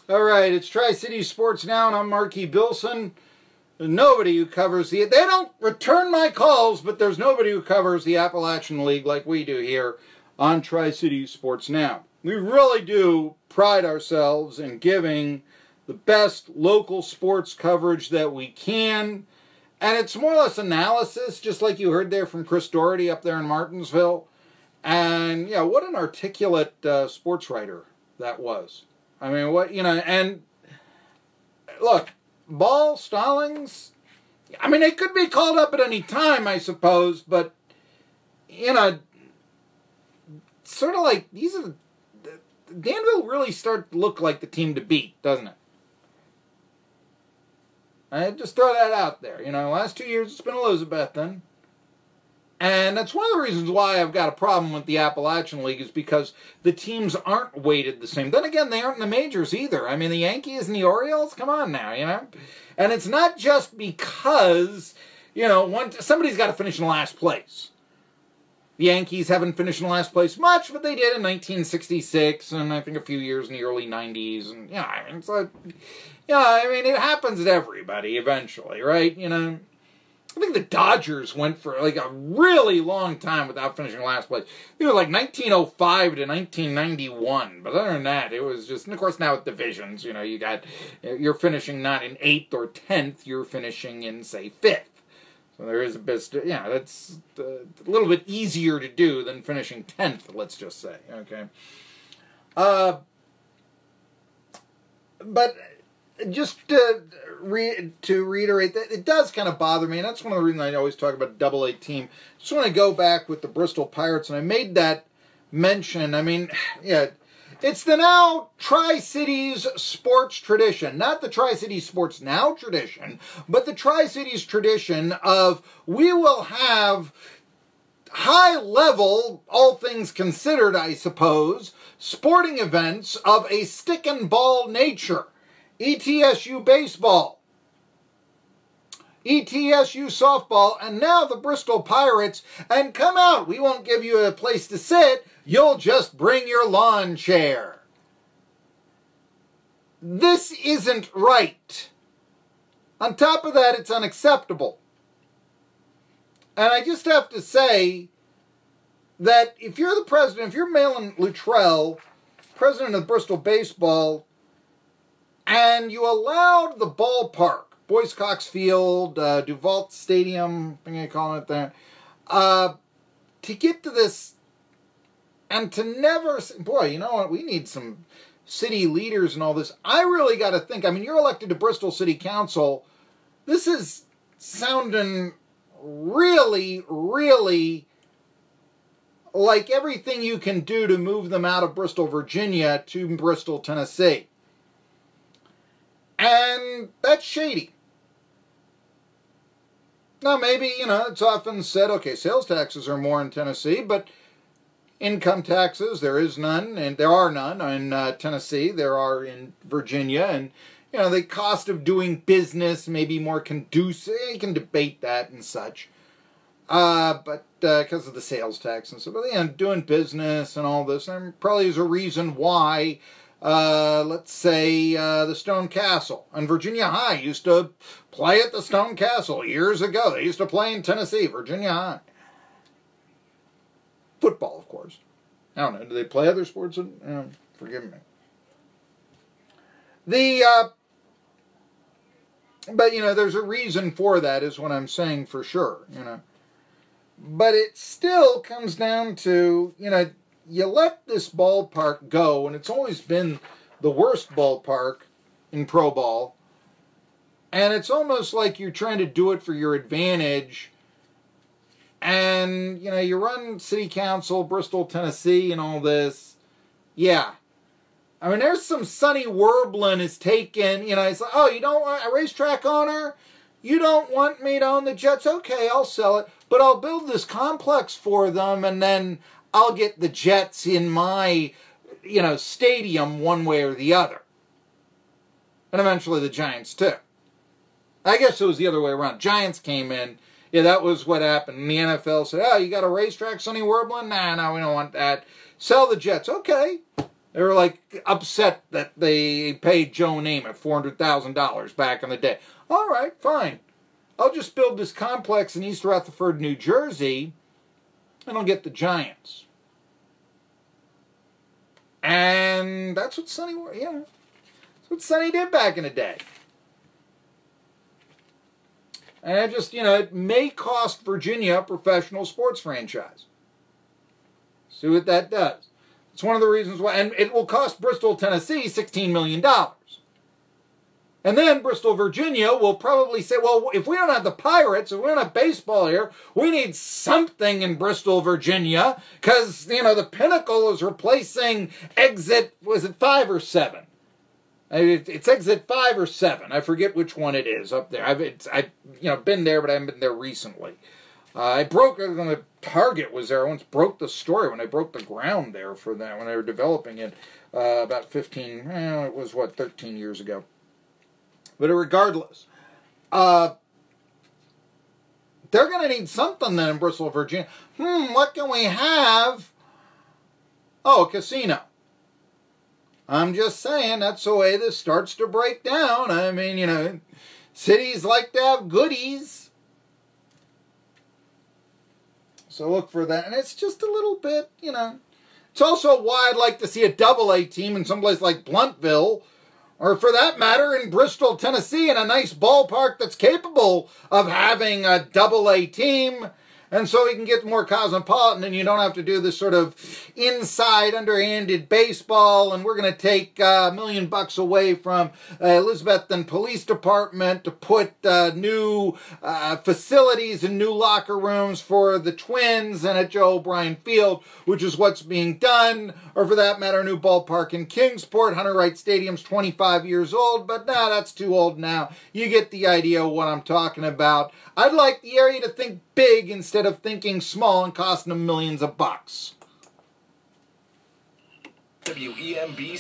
All right, it's Tri-City Sports Now, and I'm Marky Billson. Nobody who covers they don't return my calls, but there's nobody who covers the Appalachian League like we do here on Tri-City Sports Now. We really do pride ourselves in giving the best local sports coverage that we can. And it's more or less analysis, just like you heard there from Chris Doherty up there in Martinsville. And, yeah, what an articulate sports writer that was. I mean, and look, Ball, Stallings, I mean, they could be called up at any time, I suppose, but, sort of like, Danville really start to look like the team to beat, doesn't it? I just throw that out there. Last 2 years it's been Elizabethan. And that's one of the reasons why I've got a problem with the Appalachian League, is because the teams aren't weighted the same. Then again, they aren't in the majors either. I mean, the Yankees and the Orioles, come on now, And it's not just because, somebody's got to finish in last place. The Yankees haven't finished in last place much, but they did in 1966, and I think a few years in the early 90s. And, it's like, it happens to everybody eventually, right? I think the Dodgers went for like a really long time without finishing last place. It was like 1905 to 1991. But other than that, it was just, and of course now with divisions, you're finishing not in 8th or 10th, you're finishing in, say, 5th. So there is a bit, that's a little bit easier to do than finishing 10th, let's just say, okay? But just to reiterate, that it does kind of bother me, and that's one of the reasons I always talk about a Double-A team. Just want to go back with the Bristol Pirates, and I made that mention. I mean, it's the now Tri-Cities sports tradition, not the Tri-Cities Sports Now tradition, but the Tri-Cities tradition of we will have high-level, all things considered, I suppose, sporting events of a stick-and-ball nature. ETSU baseball, ETSU softball, and now the Bristol Pirates. And come out, we won't give you a place to sit, you'll just bring your lawn chair. This isn't right. On top of that, it's unacceptable. And I just have to say that if you're the president, if you're Malin Luttrell, president of Bristol Baseball, and you allowed the ballpark, Boyce Cox Field, Duval Stadium, I think I call it that, to get to this, and to never, boy, you know what, we need some city leaders and all this. I really got to think, I mean, you're elected to Bristol City Council. This is sounding really, really like everything you can do to move them out of Bristol, Virginia to Bristol, Tennessee. And that's shady. Now, maybe, it's often said, okay, sales taxes are more in Tennessee, but income taxes, there is none, and there are none in Tennessee. There are in Virginia, and, the cost of doing business may be more conducive. You can debate that and such. But because of the sales tax and stuff, but, doing business and all this, and probably is a reason why let's say the Stone Castle and Virginia High used to play at the Stone Castle years ago. They used to play in Tennessee, Virginia High. Football, of course. I don't know. Do they play other sports? Forgive me. But there's a reason for that, is what I'm saying for sure. But it still comes down to you let this ballpark go, and it's always been the worst ballpark in pro ball, and it's almost like you're trying to do it for your advantage, and, you run city council, Bristol, Tennessee, and all this. Yeah. I mean, there's some Sonny Werblin is taken, it's like, oh, you don't want a racetrack owner? You don't want me to own the Jets? Okay, I'll sell it, but I'll build this complex for them, and then I'll get the Jets in my, stadium one way or the other. And eventually the Giants, too. I guess it was the other way around. Giants came in. Yeah, that was what happened. And the NFL said, oh, you got a racetrack, Sonny Werblin? Nah, we don't want that. Sell the Jets. Okay. They were like upset that they paid Joe Namath $400,000 back in the day. All right, fine. I'll just build this complex in East Rutherford, New Jersey, and I'll get the Giants. And that's what Sonny, that's what Sonny did back in the day. And it just, it may cost Virginia a professional sports franchise. See what that does. It's one of the reasons why, and it will cost Bristol, Tennessee $16 million. And then Bristol, Virginia will probably say, well, if we don't have the Pirates, if we don't have baseball here, we need something in Bristol, Virginia, because, the Pinnacle is replacing exit, was it 5 or 7? It's exit 5 or 7. I forget which one it is up there. I've been there, but I haven't been there recently. I broke, when the Target was there, I once broke the story when I broke the ground there for that, when they were developing it about 13 years ago. But regardless, they're going to need something then in Bristol, Virginia. What can we have? Oh, a casino. I'm just saying, that's the way this starts to break down. I mean, cities like to have goodies. So look for that. And it's just a little bit, It's also why I'd like to see a AA team in someplace like Bluntville, or for that matter, in Bristol, Tennessee, in a nice ballpark that's capable of having a AA team. And so we can get more cosmopolitan, and you don't have to do this sort of inside, underhanded baseball, and we're going to take $1 million away from Elizabethton Police Department to put new facilities and new locker rooms for the Twins and at Joe O'Brien Field, which is what's being done. Or for that matter, a new ballpark in Kingsport. Hunter Wright Stadium's 25 years old, but that's too old now. You get the idea of what I'm talking about. I'd like the area to think big instead of thinking small and costing them millions of bucks. WEMB